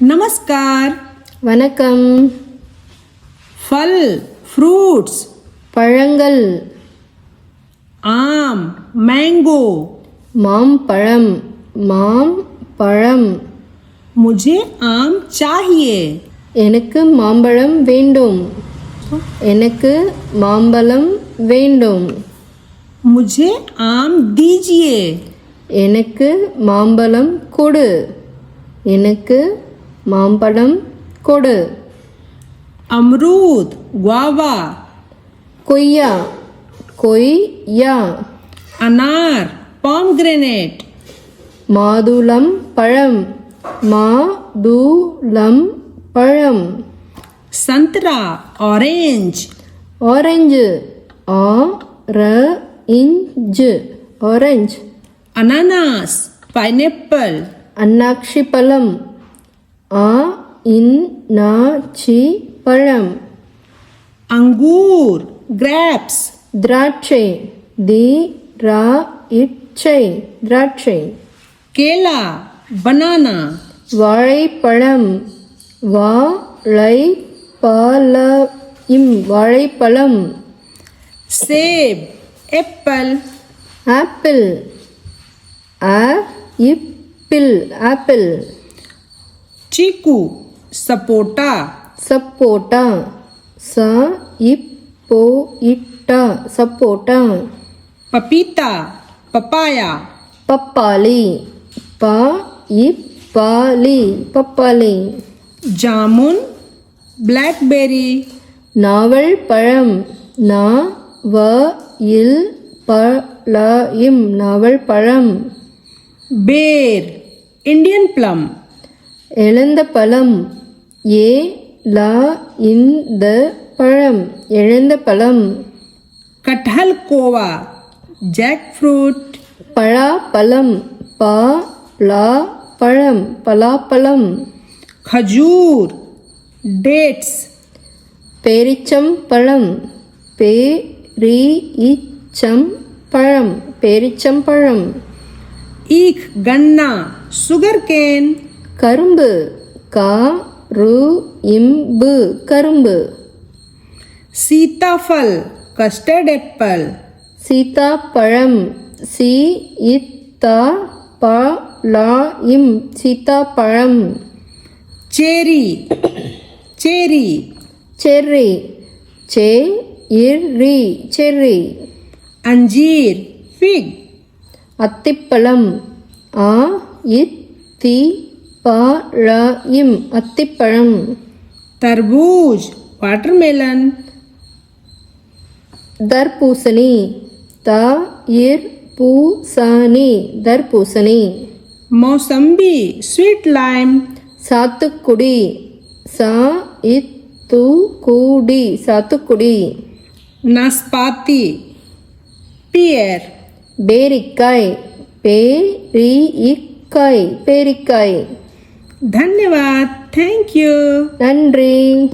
नमस्कार. வணக்கம். फल फ्रूट्स. பழங்கள். आम मैंगो. மாம்பழம். பழம். मुझे आम चाहिए. எனக்கு மாம்பழம் வேண்டும். எனக்கு மாம்பழம் வேண்டும். मुझे आम दीजिए. எனக்கு மாம்பழம் கொடு. எனக்கு மாம்பழம் கொடு. अमरूद गुआवा. கொய்யா. अनार पोमग्रेनेट. மாதுளம் பழம். संतरा ऑरेंज. ஆரஞ்சு. ஆரஞ்சு. अनानास पाइनएप्पल. அன்னாச்சி பழம். இன்னாச்சி பழம். अंगूर ग्रेप्स. திராட்சை. திராட்சை. केला बनाना. வாழைப்பழம். வாழைப்பழம். सेब एप्पल. ஆப்பிள். ஆப்பிள். चीकू सपोटा. சப்போட்டா. சப்போட்டா. पपीता पपाया. பப்பாளி. பப்பாளி. जामुन ब्लैकबेरी. நாவல் பழம். நாவல் பழம். बेर इंडियन प्लम. எழுந்த பழம். இந்த பழம். எழுந்த பழம். कटहल कोवा. Jack fruit. பலாப்பழம். பலாப்பழம். खजूर डेट्स. பேரிச்சம்பழம். பேரிச்சம்பழம். ईख गन्ना सुगर केन. கரும்பு. கரும்பு. सीताफल कस्टर्ड एप्पल. சீதாப்பழம். சீதாப்பழம். चेरी. செர்ரி. अंजीर फिग. அத்திப்பழம். அத்திப்பழம். तरबूज वाटरमेलन. தர்பூசணி. தர்பூசணி. मौसम्बी स्वीट लाइम. சாத்துக்குடி. சாத்துக்குடி. नाशपाती पियर. பேரிக்காய். பேரிக்காய். धन्यवाद. Thank you. நன்றி.